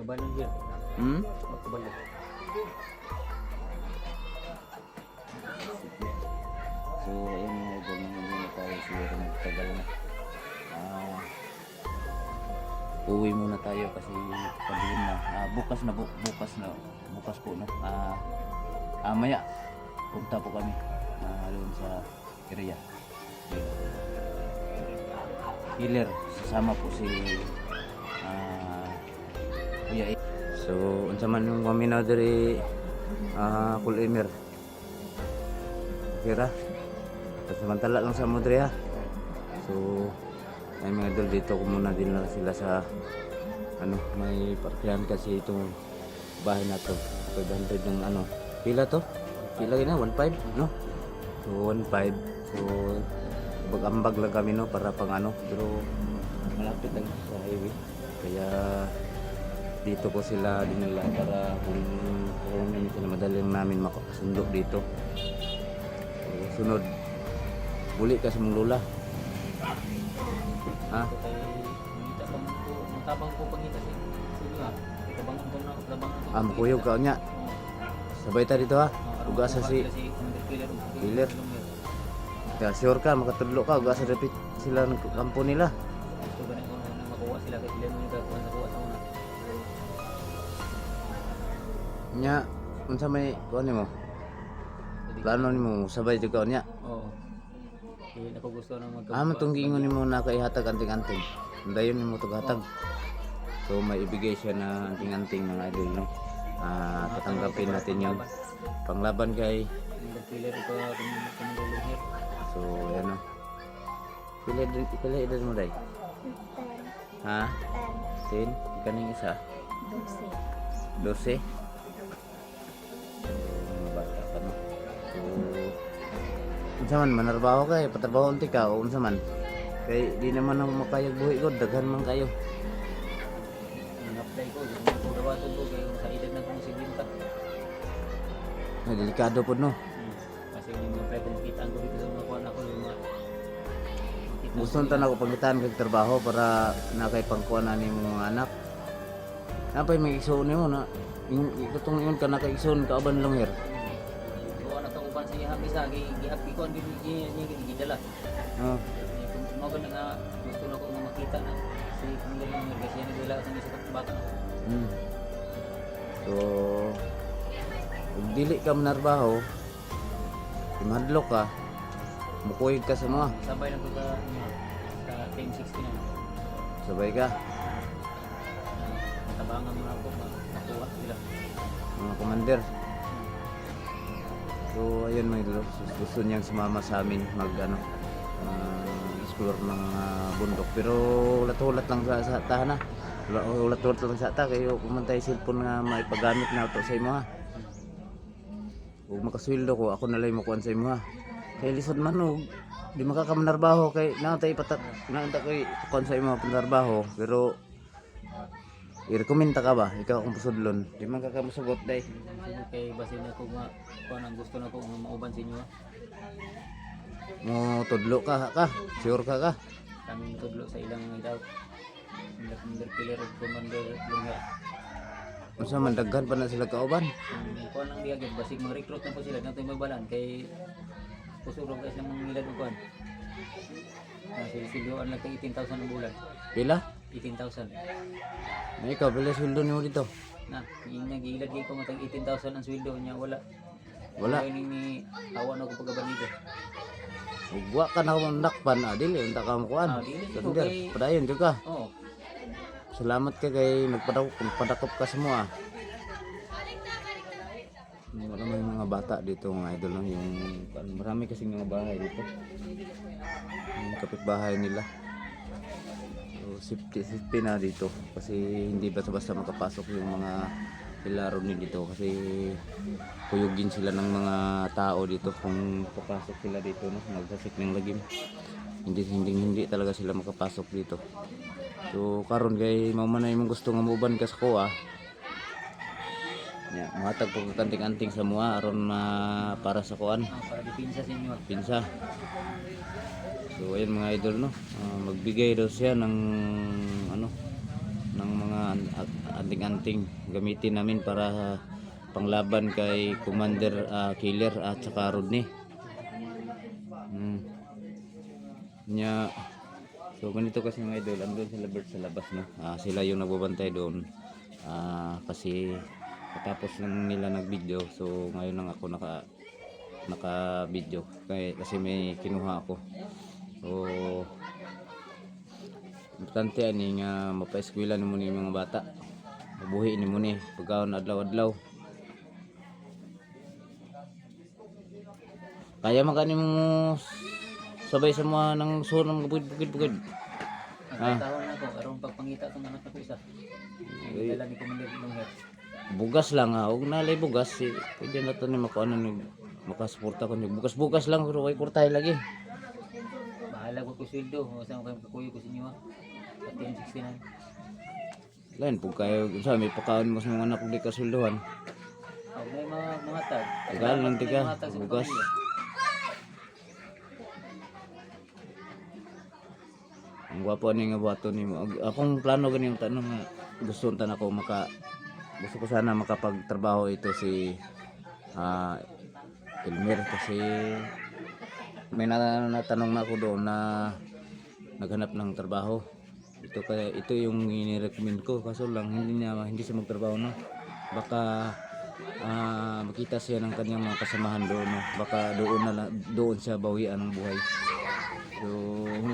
Magkabalon dyan. Magkabalon. So ayun mga idol, hindi na tayo siguro magtagal na. Uwi muna tayo kasi pagdilim na. Bukas po no. Maya punta po kami doon sa area. Healer, sasama po si Kuya. So unsa man yung kami na diri Kulimer. Kira. Samantala lang sa Modre ha. So ay mga idol, dito ko muna din lang sila sa may parkyan kasi itong bahay na to 500 ng pila to? Pila yun na? 1.5 no? So 1.5. So ambag lang kami no para pang pero malapit lang sa highway kaya dito ko sila dinala para kung hindi sila madali namin makasundo dito. So, sunod buli ka sa mong lola ha? Tabang ko pangita sa inyo ha. Tabangan ko na. Makuyog ka niya. Sabay ta dito ha. Ugasa si Killer. Kaya sure ka, makatudlo ka. Ugasa repeat sila ng kampo nila. Ito ba na kung makuha sila kay Killer mo yung nakuha sa una. Nya, unsa may kuha ni mo? Plano ni mo, sabay juga niya. Oo. Hindi ako gusto na Matunggingon ni mo na kaihatag anting-anting. Dayon ni mo hatag. So may ibigay siya na anting-anting mga idol no. Tatanggapin natin yun. Panglaban kay Killer ko kumulong here. so yan no. Pila edad mo day? 10. Ha? 10? Kaning isa? 12. 12? Bata ka no. So unsa man manarbaho kay patrabaho unti ka o unsa man? Kay di naman ako makayag buhi ko, daghan man kayo. Apply ko, yung pagdawaton ko kay sa edad na kung siginta. Ay, delikado po no. Kasi yung mga pre-confit ko dito sa mga kuwan ako yung mga Gusto nito na ako pagitan kag trabaho para nakay pangkuan na ni mga anak. Napay may igsoon nimo na itong yun ka nakaigsoon ka aban lang her. So anak ko uban siya bisa gi-happy ko ang gidala. Oh. Mga ba nga gusto na ko makita na si Pangulong ng kasi yan nagwala sa isa ka bata. So kung dili ka manarbaho, imadlok ka, mukuyog ka sa mga. Sabay na ko sa team 69. Sabay ka, Tabangan mo na ako makuha sila. mga commander. So ayun mga idol, gusto niyang sumama sa amin mag explore ng bundok pero ulat-ulat lang sa tahan na. Ulat-ulat lang sa ta kayo pumantay cellphone nga maipagamit na to sa imo ha. Ug makasweldo ko ako na lang makuan sa imo ha. Kay lisod man og di makakamanarbaho kay naantay kay kuan sa imo panarbaho pero i-recommenda ka ba ikaw kung pusudlon di man ka kamusugot day. Kay basin ako nga kuan ang gusto na ko nga mauban sa inyo ha. Mo tudlo ka sure ka Kami tudlo sa ilang mga daw. Commander Killer ug Commander Lunger. unsa man daghan pa na sila kauban. Kuan ang diagid basig mag-recruit na po sila nang magbalan kay pusurog guys ng mga nilad og kuan. Silyoan lang kay 18,000 ang bulan. Pila 18,000. na ikaw pila sweldo nimo dito Na, nagilad ko matag 18,000 ang sweldo niya wala. wala Kaya ni awa na ko pagaban dito. ug wa ka na mandakpan dili unta ka mo kuan Dili ko Sender, kay padayon jud ka. Oo. Salamat ka kay nagpadakop ka sa mo ah. Wala may mga bata dito mga idol no? Yung marami kasing mga bahay dito. Yung kapitbahay nila. So safety na dito kasi hindi basta-basta makapasok yung mga pilaro ni dito kasi kuyugin sila ng mga tao dito kung papasok sila dito no nagsasik ng lagim. Hindi talaga sila makapasok dito. So karon kay mao man imong gusto nga muuban ka sa kuha. Ya, matag po kanting-anting sa mua aron para sa kuan, Para dipinsa sa inyo. pinsa. So ayun mga idol no, magbigay daw siya ng ng mga anting-anting gamitin namin para panglaban kay Commander Killer at saka Rodney. Nya, so ganito kasi mga idol, andun sila bird sa labas, no? Sila yung nagbabantay doon. Kasi katapos lang nila nag-video, so ngayon lang ako naka-video kasi may kinuha ako. So importante ani nga mapa-eskwela nimo ni mga bata. Mabuhi nimo ni pagkaon adlaw-adlaw. Kaya man kanimo sabay sa mga nang surong bukid-bukid. Tawon na ako aron pagpangita tong anak ko isa. Dala ni Commander Lunghit. Bugas lang og nalay bugas pwede na to ni makuano ni makasuporta ko ni bugas-bugas lang pero way kurtay lagi. Bahala ko sweldo o sa kayo kukuyo ko sa inyo. Sa 1069. Lain pug kayo sa may pakaon mo sa mga anak di kasulduhan. Pag may mga tag. Tagal lang tiga bugas. Ang gwapo ni nga buhaton nimo. Akong plano gani yung tanong nga gusto ko gusto ko sana makapagtrabaho ito si Elmer kasi may natanong na ako doon na naghanap ng trabaho. Ito yung inirecommend ko kaso lang hindi siya magtrabaho no. Baka makita siya ng kanyang mga kasamahan doon no. Baka doon siya bawian ng buhay. So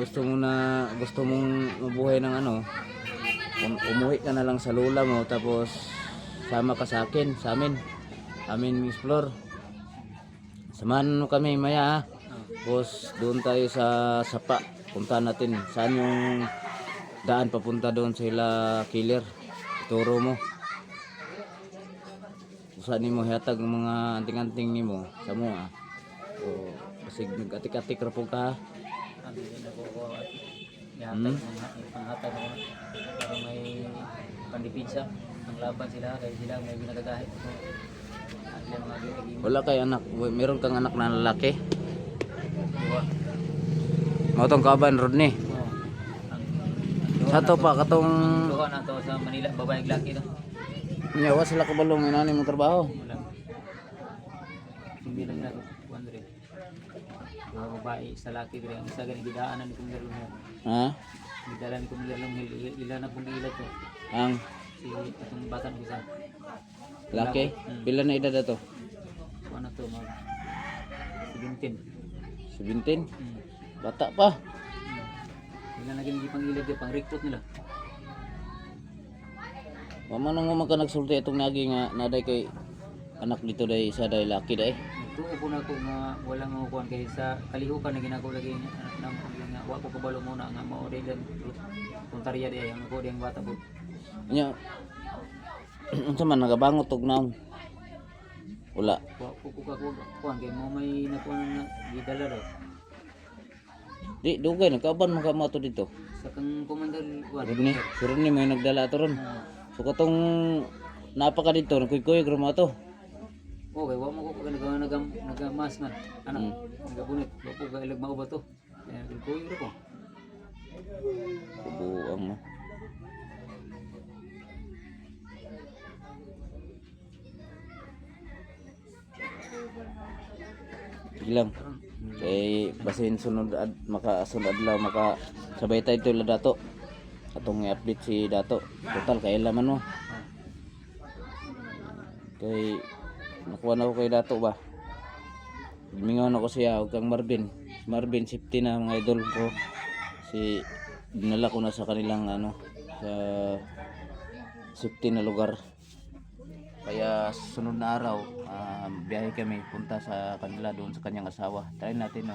gusto mong mabuhay ng ano, umuwi ka na lang sa lola mo tapos sama ka sa amin explore. Samahan mo kami maya. Tapos doon tayo sa Sapa. Punta natin saan yung daan papunta doon sila Killer. Turo mo. Saan nimo hihatag ng mga anting-anting nimo sa mo So kasi nag-atik-atik ra po ka. Hindi na ko panghatag ako para may pandipinsa ang laban sila kaya sila may ginagagahit ko. Wala kay anak, meron kang anak na lalaki. Diba? Mao tong kaban Rodney. Sa to pa katong Duha na to sa Manila babae laki to. nyawa sila kabalong inani mong trabaho. Wala. Hindi lang na wondering. Mga babae sa laki dire ang isa gani gidaanan ni Commander Lunghit. Gidala ni Commander Lunghit ila na pong ilat to. Ang Si atong bata ng isa. laki, pila na edad ato? Ano to mag 17. 17. Bata pa. Wala na gini pang-ilad pang recruit nila. Mama nang ka nagsulti itong nagi nga naday kay anak dito day isa day laki day. Tuo po na ko nga wala nga kuan kay sa kalihukan na ginako lagi nang nga wa ko kabalo muna nga mao day lang puntarya day ang ko ding bata po. Nya unsa man nagabangot og naong? Wala. Wa ko kuan kay mo may nakuan nga gidala daw. Di dugay nagkaban man ka mo ato dito. Sa kang Commander kuan. Sure ni may nagdala ato ron. So katong napaka dito nagkuy-kuy ro mo ato. Oh, kay wa mo ko nagamas man. Anak, nagabunit. Wa ko gailag mao ba to? Kuy ro ko. Buang mo. Ilang kay basin sunod makasunod adlaw makasabay tayo ito la dato atong i-update si dato total kay laman mo kay nakuha na ako kay dato ba mingaw ako siya og kang Marvin safety na mga idol ko si dinala ko na sa kanilang ano sa safety na lugar kaya sunod na araw biyahe kami punta sa kanila doon sa kanyang asawa. Try natin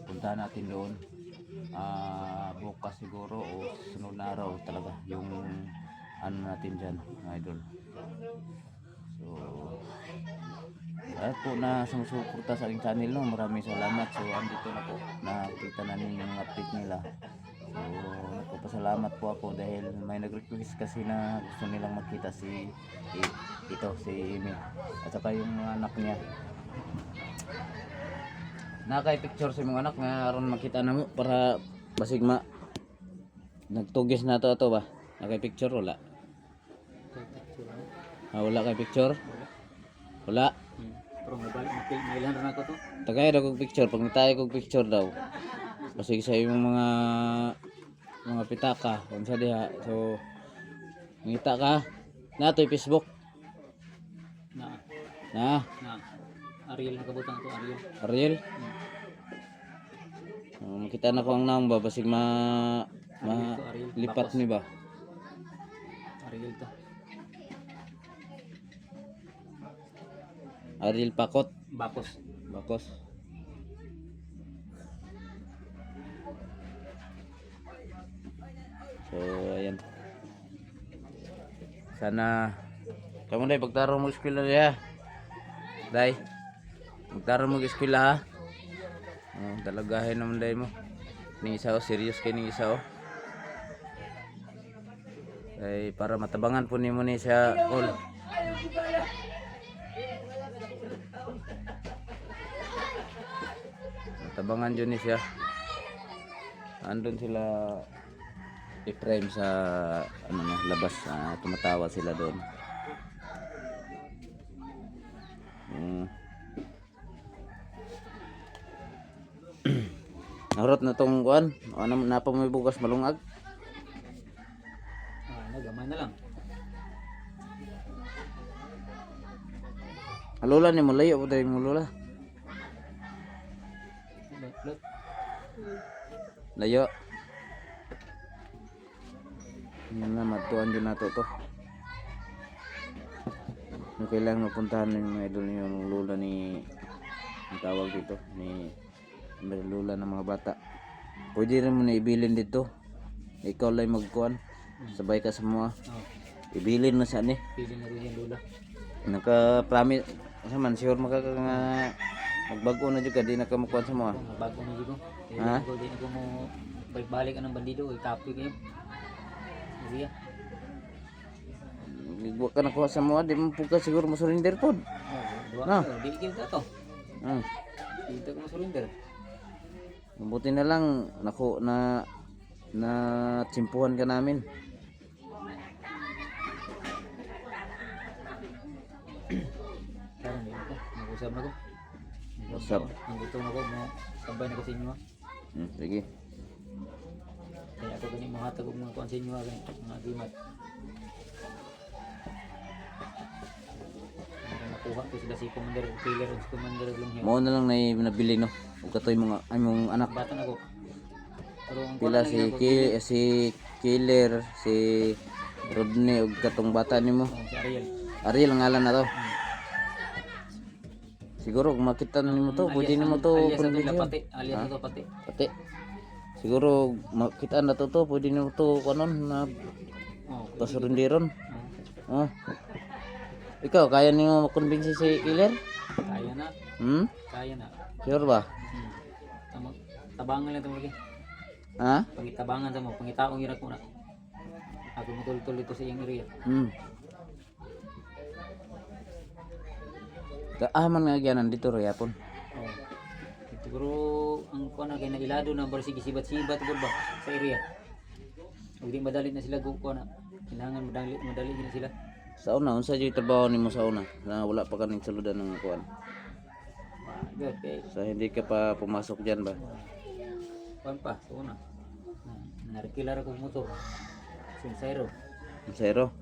punta natin doon bukas siguro o sunod na araw talaga yung ano natin dyan idol. So at po na sumusuporta sa aking channel no, maraming salamat. So andito na po nakita na ninyo yung update nila. So nagpapasalamat po ako dahil may nag-request kasi na gusto nilang makita si Amy at saka yung mga anak niya. Nakay-picture si mga anak nga aron makita na mo para basig nagtugis na to ba? Nakay-picture wala? Wala kay picture? Wala. Wala. Pero mailan rin ako to. Tagay daw kog picture, pangitay kog picture daw. Kasi sa imong mga pitaka, unsa diha. So ngita ka. Na to'y Facebook. Na. Na, Ariel nakabutang to, Ariel. Ariel. Makita na ko ang naong ba basig Ariel. lipat ni ba? Ariel to. Ariel Pakot. Bakos. Bakos. So, ayan. Sana kamu day pagtaro mo eskwela ya. Day. Pagtaro mo eskwela ha. Talagahin naman day mo. Ning isa serious kay ning isa ay para matabangan po nimo ni siya all. Tabangan dyan siya. Andun sila i-frame sa ano na labas, tumatawa sila doon. Narot na tong kuan. Ano napa may bugas malungag? Nagamay na lang. Alola ni malayo po tayo mo lola. Lot. Layo. Yan na, matuan dyan nato to. Yung kailangan mapuntahan ng mga idol niyo yung lula ni ang tawag dito ni lula ng mga bata. Pwede rin mo na ibilin dito. Ikaw lang magkuhan. Sabay ka sa mga. Ibilin na saan eh. Pili na rin yung lula. Naka-promise. Asa man, sure magbago na juga di na ka makuha sa mga. Bago na dito. Ha? Di na ko mo balik-balik anong bandido. Ikapoy kayo. Iya. Huwag ka nakuha sa mga. Di mo po ka siguro masurinder po. No. Di kita to. Di kita ko masurinder. Mabuti na lang na tsimpuhan ka namin. Parang hindi ko. Nag-usap na ko. Usap. Nandito na ko. Tambay na ko sa inyo. Sige. Kaya ako ganyan mga tagog mga kuhan sa inyo. Mga gimat. Nakuha ko sila si Commander Killer o si Commander Lumhiya. Mao na lang na nabili no. Ug katoy mga among anak. Bata na ko. Pero ang Pila kuwan na lang ako, si Killer, si Rodney ug katong bata nimo. si Ariel. Ariel ang ngalan na to. Siguro kung makita nimo to, pwede nimo to alias na convince. pati. Alias na to pati. Pati. Siguro makita na to pwede nimo to kanon na Oh, pasurindiron. Oh. Ikaw kaya nimo makonbinsi si Killer? kaya na. Kaya na. Sure ba? Tama. Tabangan lang tamo lagi. Ha? Pangitabangan sa mo, pangitaong ira ko na. Ako matultol dito sa iyang area. Aman nga gyanan dito ro yapon. Oh. Siguro ang kuan na kay nailado na bar sige sibat-sibat gud ba sa area. Ug di madali na sila go kuan na. Kailangan madali na sila. Sa una unsa jud trabaho nimo sa una? Na wala pa kaning saludan ng kuan. Good, okay. Sa hindi ka pa pumasok diyan ba? Kuan pa, so na. Narkilar ako motor. Sincero. Zero.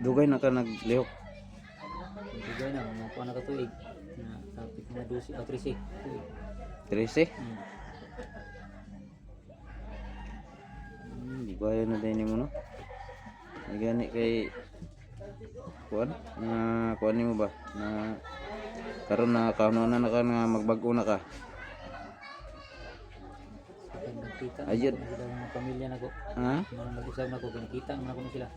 Dugay na ka naglihok. Bigay na mga kuan na katuig. Na kapit na 12 o 13. 13? Di ba yan na din mo no? Ay gani kay kuan na kuan nimo ba na karon na kauno na ka nga magbago na ka. Nagkita na Ayun. sila mga pamilya na ko. Ha? Mga nag-usap na ko, nakita na ko na sila.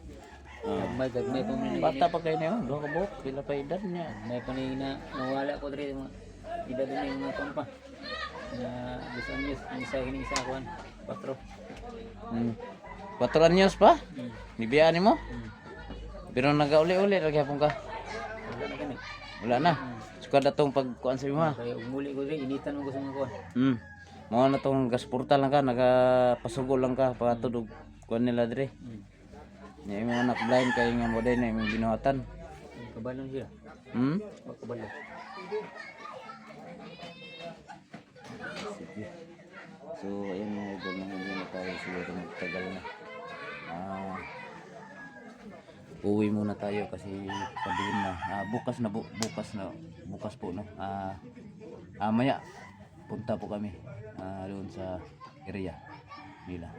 Gagmay pa man Bata pa kayo niyo, duha ka buok, pila pa edad niya. may pa na nawala ko diri mga edad na yung mga kuan pa. Na 2 anyos, isa gini isa kuan, 4. 4 anyos pa? Nibiyaan nimo? Pero nagauli-uli ra gyapon ka. Wala na gani. Wala na. Sukad atong pagkuan sa imo ha. Kaya umuli ko diri, initan mo ko sa mga kuan. Mao na tong gasporta lang ka, nagapasugo lang ka patudog kuan nila dire. Yung mga anak blind kaya nga mo din na yung binuhatan. Kabalo siya. Kabalo. Sige. So ayun mga idol, na hindi na tayo siguro magtagal na. Uwi muna tayo kasi padilim na. Bukas po no. Maya punta po kami doon sa area nila.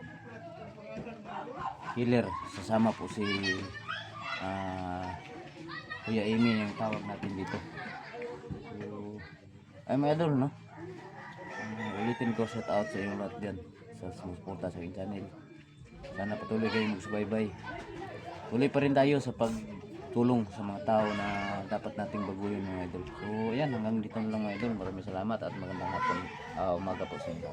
Killer, sasama po si Kuya Amy yung tawag natin dito. So, ay mga idol no. Ulitin ko, shout out sa inyo lahat dyan sa sumusuporta sa aking channel. Sana patuloy kayong magsubaybay. Tuloy pa rin tayo sa pagtulong sa mga tao na dapat nating baguhin mga idol. So ayan, hanggang dito na lang mga idol. Maraming salamat at magandang hapon, umaga po sa inyo.